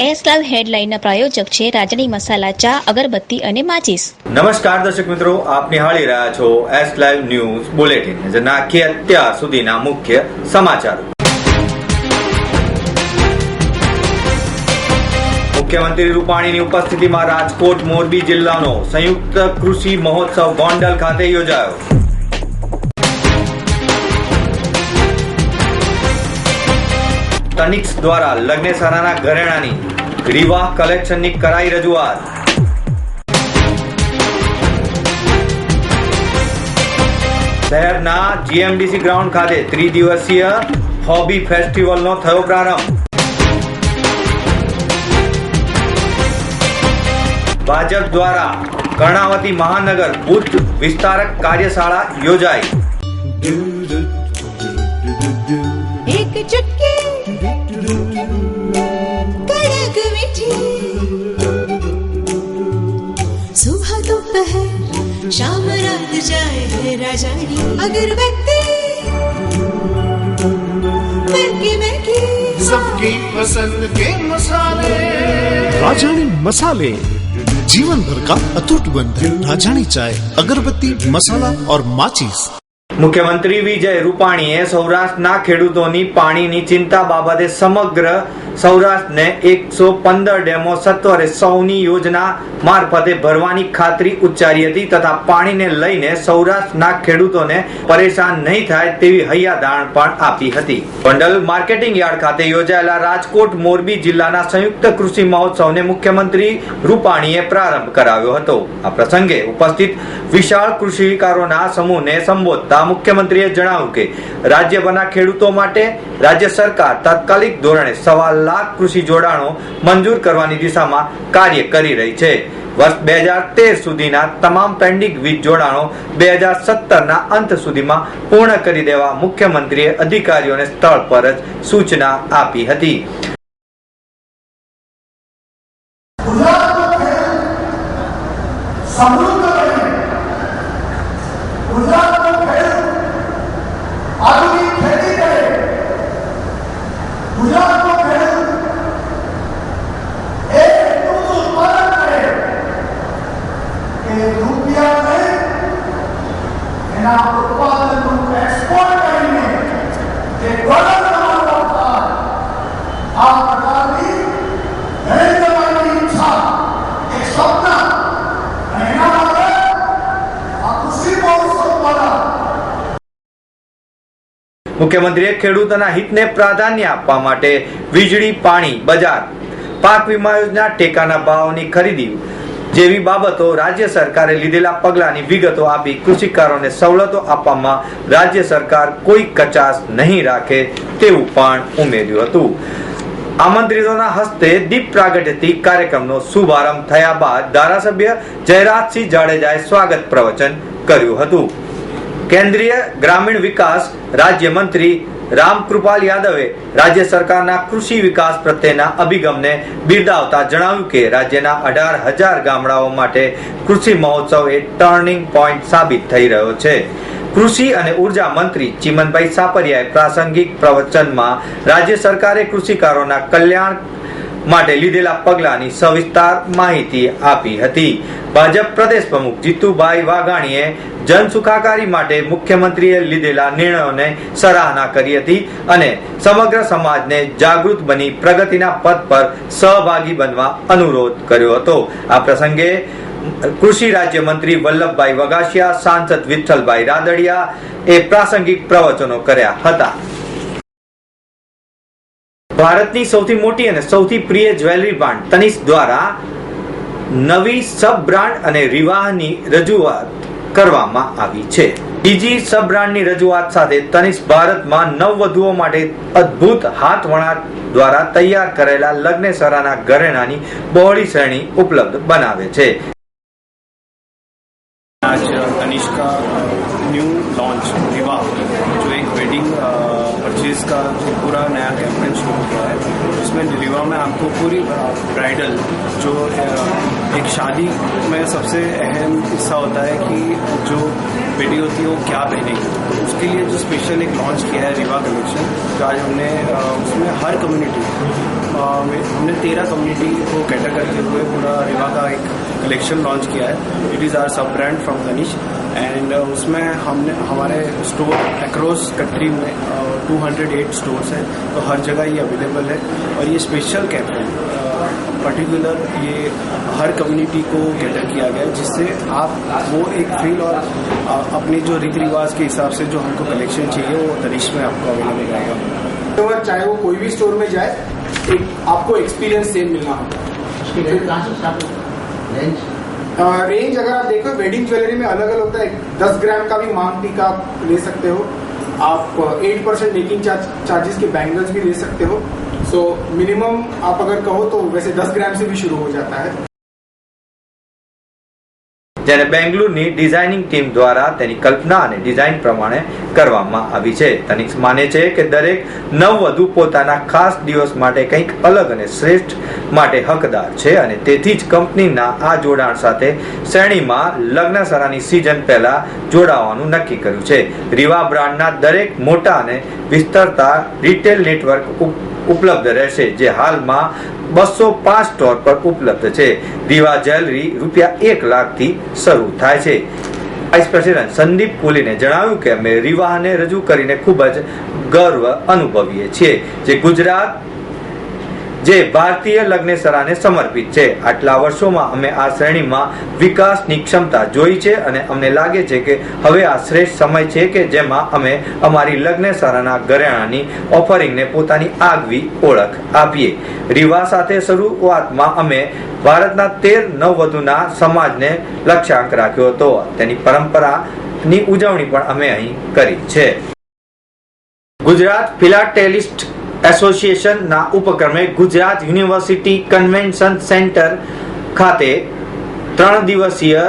S live હેડલાઇનના પ્રાયોજક છે રાજની મસાલા ચા, અગરબત્તી અને માચીસ. નમસ્કાર દર્શક મિત્રો, આપ નિહાળી રહ્યા છો એસ લાઈવ ન્યૂઝ બુલેટિન. નાખીએ અત્યાર સુધીના મુખ્ય સમાચાર. મુખ્યમંત્રી રૂપાણીની ઉપસ્થિતિમાં રાજકોટ મોરબી જિલ્લાનો સંયુક્ત કૃષિ મહોત્સવ ગોંડલ ખાતે યોજાયો. તનિક્સ દ્વારા લગ્નેસરાના ઘરેણાની રીવા કલેક્શનની કરાઈ રજૂઆત. શહેરના જીએમડીસી ગ્રાઉન્ડ ખાતે ત્રિદિવસીય હોબી ફેસ્ટિવલનો થયો પ્રારંભ. ભાજપ દ્વારા કર્ણાવતી મહાનગર બુથ વિસ્તારક કાર્યશાળા યોજાઈ. एक चुटकी कड़क मीठी सुबह दोपहर शाम रात जाए है राजानी अगरबत्ती महकी सबकी पसंद के मसाले राजानी मसाले जीवन भर का अटूट बंधन. राजानी चाय, अगरबत्ती, मसाला और माचिस. મુખ્યમંત્રી વિજય રૂપાણીએ સૌરાષ્ટ્રના ખેડૂતોની પાણીની ચિંતા બાબતે સમગ્ર સૌરાષ્ટ્રને 115 ડેમો સત્વરે સૌની યોજના મારફતે ભરવાની ખાતરી ઉચ્ચારી હતી તથા પાણીને લઈને સૌરાષ્ટ્રના ખેડૂતોને પરેશાન નહીં થાય તેવી હૈયાધારણ પણ આપી હતી. ગોંડલ માર્કેટિંગ યાર્ડ ખાતે યોજાયેલા રાજકોટ મોરબી જિલ્લાના સંયુક્ત કૃષિ મહોત્સવને મુખ્યમંત્રી રૂપાણીએ પ્રારંભ કરાવ્યો હતો. આ પ્રસંગે ઉપસ્થિત વિશાળ કૃષિકારોના સમૂહને સંબોધતા મુખ્યમંત્રીએ જણાવ્યું કે રાજ્યભરના ખેડૂતો માટે રાજ્ય સરકાર તાત્કાલિક ધોરણે 1.25 લાખ કૃષિ જોડાણો મંજૂર કરવાની દિશામાં કાર્ય કરી રહી છે. વર્ષ 2013 સુધીના તમામ પેન્ડિંગ વીજ જોડાણો 2017ના અંત સુધીમાં પૂર્ણ કરી દેવા મુખ્યમંત્રીએ અધિકારીઓને સ્થળ પર જ સૂચના આપી હતી. મુખ્યમંત્રીએ ખેડૂતોના હિતને પ્રાધાન્ય આપવા માટે વીજળી, પાણી, બજાર, પાક વીમા યોજના, ટેકાના ભાવની ખરીદી જેવી બાબતો રાજ્ય સરકારે લીધેલા પગલાંની વિગતો આપી કૃષિકારોને સવલતો આપવામાં રાજ્ય સરકાર કોઈ કચાશ નહીં રાખે તેવું પણ ઉમેર્યું હતું. આમંત્રિતોના હસ્તે દીપ પ્રાગટ્યથી કાર્યક્રમનો શુભારંભ થયા બાદ ધારાસભ્ય જયરાજસિંહ જાડેજાએ સ્વાગત પ્રવચન કર્યું હતું. કેન્દ્રીય ગ્રામીણ વિકાસ રાજ્યમંત્રી રામકૃપાલ યાદવે રાજ્ય સરકારના કૃષિ વિકાસ પ્રત્યેના અભિગમને બિરદાવતા જણાવ્યું કે રાજ્યના 18,000 ગામડાઓ માટે કૃષિ મહોત્સવ એ ટર્નિંગ પોઈન્ટ સાબિત થઈ રહ્યો છે. કૃષિ અને ઉર્જા મંત્રી ચીમનભાઈ સાપરિયાએ પ્રાસંગિક પ્રવચનમાં રાજ્ય સરકારે કૃષિકારોના કલ્યાણ માટે લીધેલા પગલાંની સવિસ્તાર માહિતી આપી હતી. ભાજપ પ્રદેશ પ્રમુખ જીતુભાઈ વાઘાણીએ જન સુખાકારી માટે મુખ્યમંત્રીએ લીધેલા નિર્ણયોને સરાહના કરી હતી અને સમગ્ર સમાજને જાગૃત બની પ્રગતિના પથ પર સહભાગી બનવા અનુરોધ કર્યો હતો. આ પ્રસંગે કૃષિ રાજ્યમંત્રી વલ્લભભાઈ વગાસિયા, સાંસદ વિઠ્ઠલભાઈ રાદડિયા એ પ્રાસંગિક પ્રવચનો કર્યા હતા. ભારતની સૌથી મોટી અને સૌથી પ્રિય જ્વેલરી બ્રાન્ડ તનિષ્ક દ્વારા નવી સબ બ્રાન્ડ અને રીવાહની રજૂઆત કરવામાં આવી છે. બીજી સબ બ્રાન્ડની રજૂઆત સાથે તનિષ્ક ભારતમાં નવવધુઓ માટે અદ્ભુત હાથવણાટ દ્વારા તૈયાર કરેલા લગ્નેસરાના ઘરેણાની બહોળી શ્રેણી ઉપલબ્ધ બનાવે છે. आज तनिष्क का न्यू लॉन्च रिवा जो एक वेडिंग परचेज का जो पूरा नया कैंपेन शुरू किया है, उसमें रिवा में आपको पूरी ब्राइडल जो एक शादी में सबसे अहम हिस्सा होता है कि जो बेटी होती है वो क्या पहनेगी। उसके लिए जो स्पेशल एक लॉन्च किया है रिवा कलेक्शन, जो आज हमने उसमें हर कम्युनिटी हमने 13 कम्युनिटी को कैटर करते हुए पूरा रिवा का एक कलेक्शन लॉन्च किया है। इट इज़ आवर सब ब्रांड फ्रॉम तनिष एंड उसमें हमने हमारे स्टोर अक्रॉस कंट्री में 208 स्टोर्स हैं, तो हर जगह ये अवेलेबल है। और ये स्पेशल कैंपेन पर्टिकुलर ये हर कम्युनिटी को कैटर किया गया है, जिससे आप वो एक फील और अपनी जो रीति रिवाज के हिसाब से जो हमको कलेक्शन चाहिए वो तनिष में आपको अवेलेबल रहेगा। तो चाहे वो कोई भी स्टोर में जाए, एक आपको एक्सपीरियंस सेम मिलना होगा। रेंज अगर आप देखो वेडिंग ज्वेलरी में अलग अलग होता है। 10 ग्राम का भी मांग टीका आप ले सकते हो, आप 8% मेकिंग चार्जेस के बैंगल्स भी ले सकते हो। सो मिनिमम आप अगर कहो तो वैसे 10 ग्राम से भी शुरू हो जाता है। જેને બેંગલુરુની ડિઝાઇનિંગ ટીમ દ્વારા તેની કલ્પના અને ડિઝાઇન પ્રમાણે કરવામાં આવી છે. તનિષ માને છે કે દરેક નવવધુ પોતાના ખાસ દિવસ માટે કંઈક અલગ અને શ્રેષ્ઠ માટે હકદાર છે અને તેથી જ કંપનીના આ જોડાણ સાથે શ્રેણીમાં લગ્નસરાની સિઝન પહેલા જોડાવાનું નક્કી કર્યું છે. રીવા બ્રાન્ડના દરેક મોટા અને વિસ્તરતા રિટેલ નેટવર્ક ઉપલબ્ધ રહેશે, જે હાલમાં 205 સ્ટોર પર ઉપલબ્ધ છે. રીવા જ્વેલરી ₹1 લાખથી શરૂ થાય છે. વાઇસ પ્રેસિડેન્ટ સંદીપ કોહલીને જણાવ્યું કે અમે રીવાને રજૂ કરીને ખૂબ જ ગર્વ અનુભવીએ છીએ, જે ભારતીય લગ્નેસરાને સમર્પિત છે. આટલા વર્ષોમાં અમે આ શ્રેણીમાં વિકાસની ક્ષમતા જોઈ છે અને અમને લાગે છે કે હવે આ શ્રેષ્ઠ સમય છે કે જેમાં અમે અમારી લગ્નેસરાના ઘરેણાની ઓફરિંગને પોતાની આગવી ઓળખ આપીએ. રીવા સાથે શરૂઆતમાં અમે ભારતના 13 નવવધુના સમાજને લક્ષ્યાંક રાખ્યો હતો. તેની પરંપરાની ઉજવણી પણ અમે અહીં કરી છે. ગુજરાત ફિલાટેલિસ્ટ એસોસિએશનના ઉપક્રમે ગુજરાત યુનિવર્સિટી કન્વેન્શન સેન્ટર ખાતે 3 દિવસીય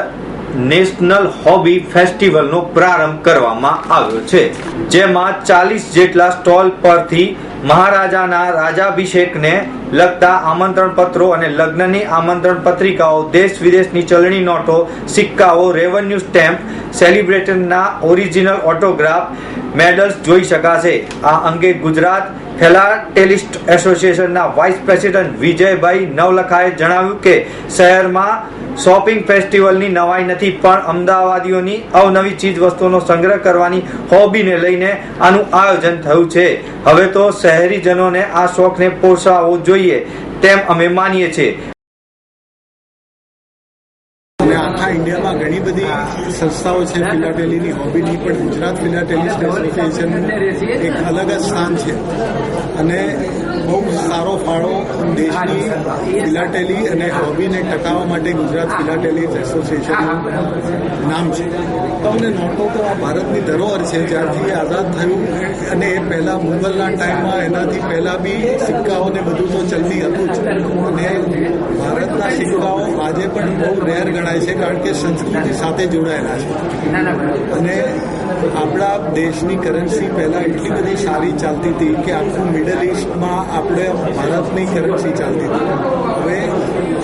નેશનલ હોબી ફેસ્ટિવલનો પ્રારંભ કરવામાં આવ્યો છે, જેમાં 40 જેટલા સ્ટોલ પરથી મહારાજાના રાજાભિષેકને લગતા આમંત્રણ પત્રો અને લગ્નની આમંત્રણ પત્રિકાઓ, દેશ વિદેશની ચલણી નોટો, સિક્કાઓ, રેવન્યુ સ્ટેમ્પ, સેલિબ્રિટીના ઓરિજિનલ ઓટોગ્રાફ, મેડલ્સ જોઈ શકાશે. આ અંગે ગુજરાત ફિલાટેલિસ્ટ એસોસિએશનના વાઇસ પ્રેસિડેન્ટ વિજયભાઈ નવલખાએ જણાવ્યું કે શહેરમાં શોપિંગ ફેસ્ટિવલની નવાઈ નથી, પણ અમદાવાદીઓની અવનવી ચીજ વસ્તુઓનો સંગ્રહ કરવાની હોબીને લઈને આનું આયોજન થયું છે. હવે તો શહેરીજનોને આ શોખને પોષાવવો જોઈએ તેમ અમે માનીએ છીએ. આખા ઇન્ડિયામાં ઘણી બધી સંસ્થાઓ છે ફિલાટેલીની હોબીની, પણ ગુજરાત ફિલાટેલિસ્ટ એસોસિએશનનું એક અલગ જ સ્થાન છે અને બહુ સારો ફાળો દેશની ફિલાટેલી અને હોબીને ટકાવવા માટે ગુજરાત ફિલાટેલિસ્ટ એસોસિએશનનું નામ છે. તમને નોટો તો આ ભારતની ધરોહર છે. જ્યારથી આઝાદ થયું અને એ પહેલાં મુગલના ટાઈમમાં એનાથી પહેલાં બી સિક્કાઓ ને બધું તો ચલતી હતું જ, અને ભારતના સિક્કાઓ આજે પણ બહુ રેર ગણાય છે, કારણ કે સંસ્કૃતિ સાથે જોડાયેલા છે. અને આપણા દેશની કરન્સી પહેલાં એટલી બધી સારી ચાલતી હતી કે આખું મિડલ ઇસ્ટમાં આપણે ભારતની કરન્સી ચાલતી હતી. હવે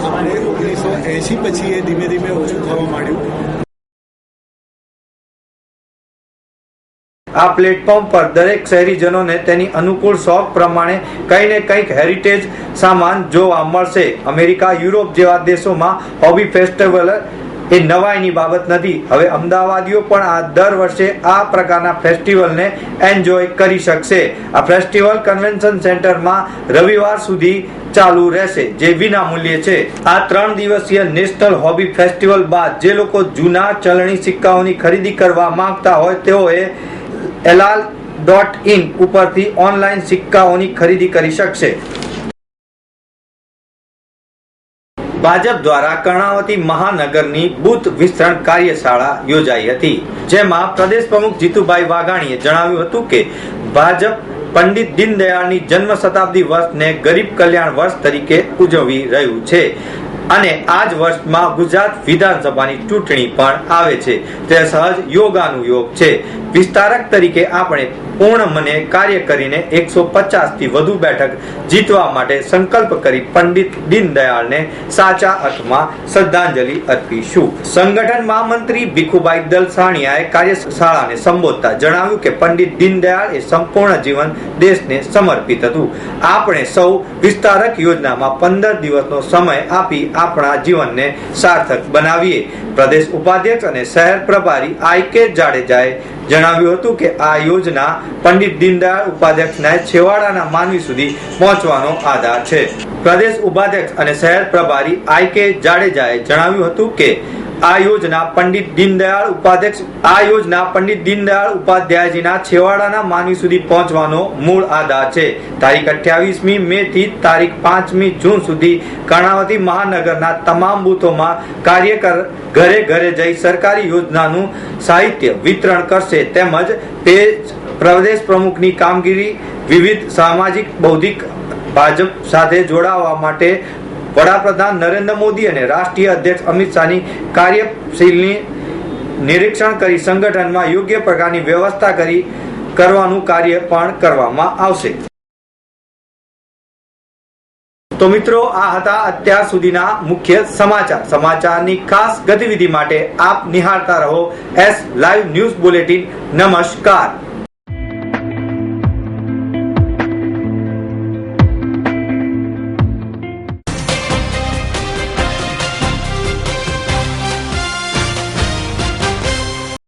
આપણે 1980 પછી એ ધીમે ધીમે ઓછું થવા માંડ્યું. આ પ્લેટફોર્મ પર દરેક શહેરીજનોને તેની અનુકૂળ શોખ પ્રમાણે કંઈ ને કંઈક હેરિટેજ સામાન જોવા મળશે. અમેરિકા, યુરોપ જેવા દેશોમાં હોબી ફેસ્ટિવલ એ નવાઈની બાબત નથી. હવે અમદાવાદીઓ પણ આ દર વર્ષે આ પ્રકારના ફેસ્ટિવલને એન્જોય કરી શકશે. આ ફેસ્ટિવલ કન્વેન્શન સેન્ટરમાં રવિવાર સુધી ચાલુ રહેશે, જે વિના મૂલ્યે છે. આ 3 દિવસીય નેશનલ હોબી ફેસ્ટિવલ બાદ જે લોકો જૂના ચલણી સિક્કાઓની ખરીદી કરવા માંગતા હોય તેઓએ elal.in ઉપરથી ઓનલાઈન સિક્કાઓની ખરીદી કરી શકશે. ભાજપ દ્વારા કર્ણાવતી મહાનગરની બૂથ વિસ્તરણ કાર્યશાળા યોજાઈ હતી, જેમાં પ્રદેશ પ્રમુખ જીતુભાઈ વાઘાણીએ જણાવ્યું હતું કે ભાજપ પંડિત દીનદયાળની જન્મ શતાબ્દી વર્ષને ગરીબ કલ્યાણ વર્ષ તરીકે ઉજવી રહ્યું છે. અને આ જ વર્ષમાં ગુજરાત વિધાનસભાની ચૂંટણી પણ આવે છે. તે સહજ યોગાનુયોગ છે. વિસ્તારક તરીકે આપણે પૂર્ણ મને કાર્ય કરીને 150 થી વધુ બેઠક જીતવા માટે સંકલ્પ કરી પંડિત દીનદયાળને સાચા અર્થમાં શ્રદ્ધાંજલિ અર્પીશું. સંગઠન મહામંત્રી ભીખુભાઈ દલસાણીયાએ કાર્યશાળાને સંબોધતા જણાવ્યું કે પંડિત દીનદયાળ એ સંપૂર્ણ જીવન દેશને સમર્પિત હતું. આપણે સૌ વિસ્તારક યોજનામાં 15 દિવસનો સમય આપી આપણા જીવનને સાર્થક બનાવીએ. પ્રદેશ ઉપાધ્યક્ષ અને શહેર પ્રભારી IK જાડેજાએ જણાવ્યું હતું કે આ યોજના પંડિત દીનદયાળ ઉપાધ્યક્ષના છેવાડાના માનવી સુધી પહોંચવાનો આધાર છે. પ્રદેશ ઉપાધ્યક્ષ અને શહેર પ્રભારી IK જાડેજાએ જણાવ્યું હતું કે આ યોજના પંડિત દીનદયાળ ઉપાધ્યાયજીના છેવાડાના માનવી સુધી પહોંચવાનો મૂળ આધાર છે. તારીખ 28મી મે થી તારીખ 5મી જૂન સુધી કર્ણાવતી મહાનગરના તમામ બૂથોમાં કાર્યકર ઘરે ઘરે જઈ સરકારી યોજનાનું સાહિત્ય વિતરણ કરશે. તેમજ પ્રદેશ પ્રમુખની કામગીરી વિવિધ સામાજિક બૌદ્ધિક ભાજપ સાથે જોડાવા માટે વડાપ્રધાન નરેન્દ્ર મોદી અને રાષ્ટ્રીય અધ્યક્ષ અમિત શાહની કાર્યશૈલીની નિરીક્ષણ કરી સંગઠનમાં યોગ્ય પ્રકારની વ્યવસ્થા કરવાનું કાર્ય પણ કરવામાં આવશે. તો મિત્રો, આ હતા અત્યાર સુધીના મુખ્ય સમાચાર. સમાચારની ખાસ ગતિવિધિ માટે આપ નિહાળતા રહો S Live ન્યૂઝ બુલેટિન. નમસ્કાર.